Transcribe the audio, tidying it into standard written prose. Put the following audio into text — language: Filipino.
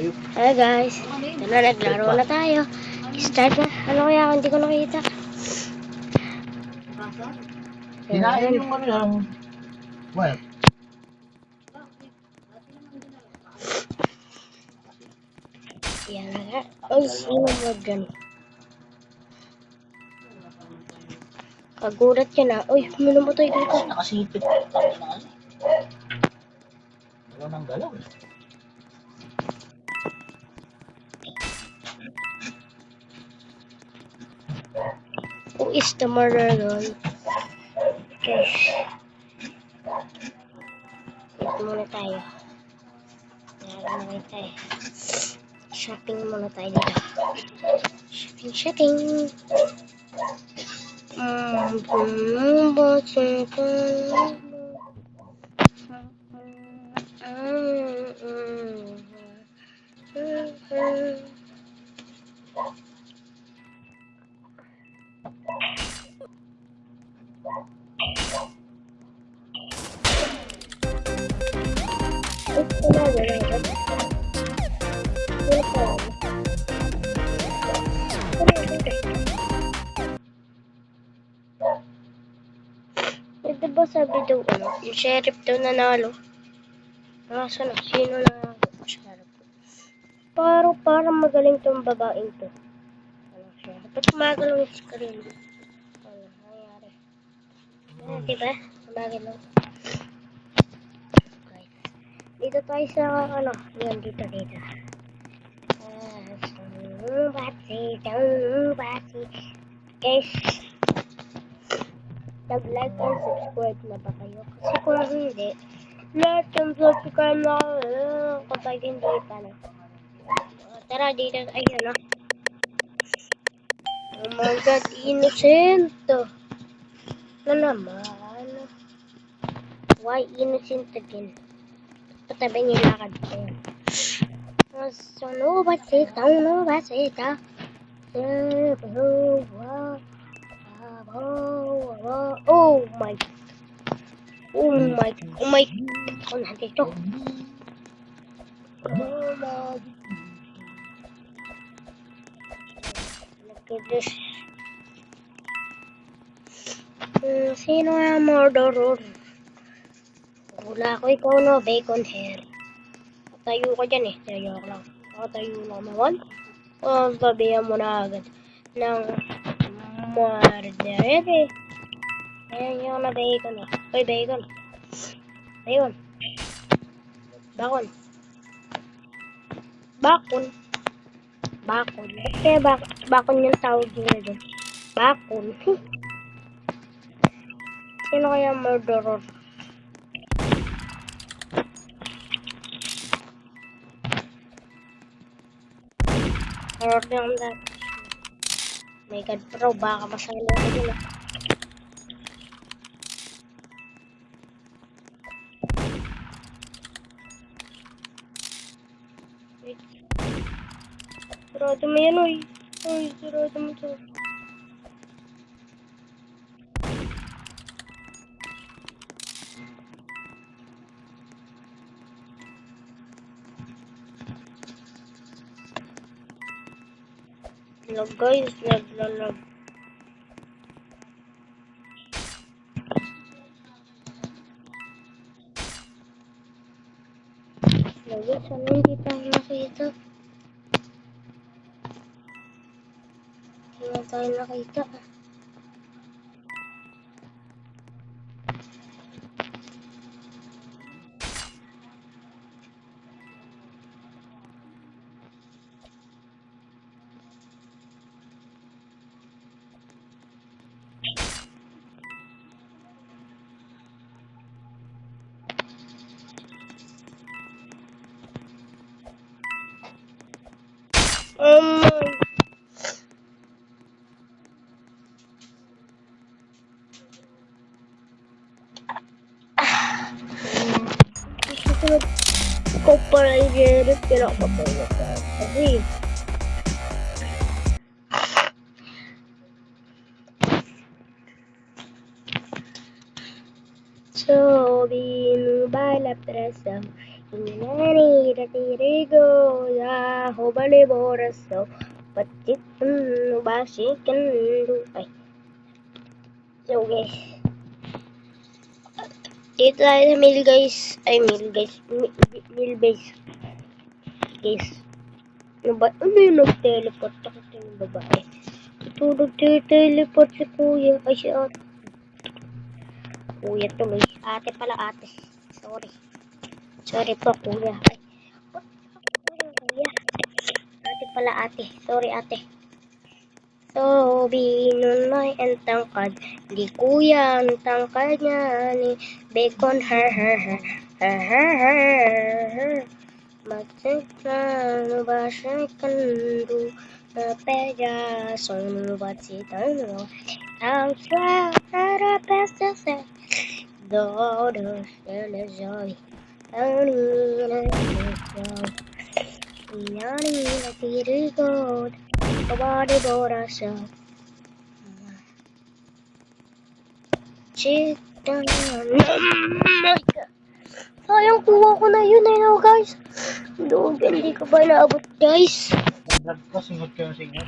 Hi guys, ito na, naglaro na tayo. Start na. Ano kaya hindi ko nakita? Kinain yung ano yan. Well, Yan na nga. Ay, sino mo dyan? Kagulat ka na. Uy, minumutay dito. nakasipit. Galaw ng galaw. Who is the murderer? Okay. Ito muna tayo. Yan muna tayo. Shopping muna tayo dito. Shopping. Diba sabi daw yung sheriff daw nanalo? Nasa na? Sino na sheriff? Parang magaling tong babaeng to. Ano siya? Ba't magalang yung screen? Ano nangyari? Diba? Magalaw. Okay. Dito tayo sa yan dito. Bati. Guys, nag-like and subscribe na ba kayo? Kasi kung hindi, lahat ng subscribe na kapag hindi pa na. Tara dito, ayun na. Oh my God, innocent. Na naman. Why innocent again? Patabi niya lakad ko yan. So, no, basita. Oh my. Kung nandito. Sino ang murderer? Wala ko, ikaw no, bacon hair. Tayo ka dyan eh. Tayo ka lang. Tayo lang naman. Sabihan mo na agad ng murderer eh. Ayan yung na bacon oh. Uy, bacon. Ayun. Bakon. Kaya bakon yung tawag nila dun. Bakon. Sino kaya murderer? Horror na ang lahat. My God, bro, baka masalo ko dun ah. Wait. Sarado mo yan, uy. Uy, sarado mo to. Hello guys, naglalag. Hello guys, ano hindi tayo nakita? Hindi tayo nakita. Susunod ko para i-edit pinakapapalala kasi so binubay la presa Inani ratirigo ya hobale boraso pachitan basikan du. Ay, so guys. Dito tayo sa mill guys. Ay, mill guys. Mill base. Guys. Ano ba? Ano yung nag-teleport? Takot yung babae. Ito nag-teleport si kuya. Ay, si ate. Kuya tuloy. Ate pala ate. Sorry. Sorry po kuya. Ay. Kuya. Ate pala ate. Sorry ate. So, binunay ang tangkad. Di kuya ang tangkad niya ni Bacon. Magsiklan ba siya kandu na pega son ba si tanro. Ang swag para pesta sa dodo sila joy. Ang nila joy. Inani na tirigod. Kabade borasa. Chicken. My God. Sayang kuha ko na yun eh, no, guys. Doon, hindi ko ba naabot, guys? Nag-vlog ka, singot ka yung singot.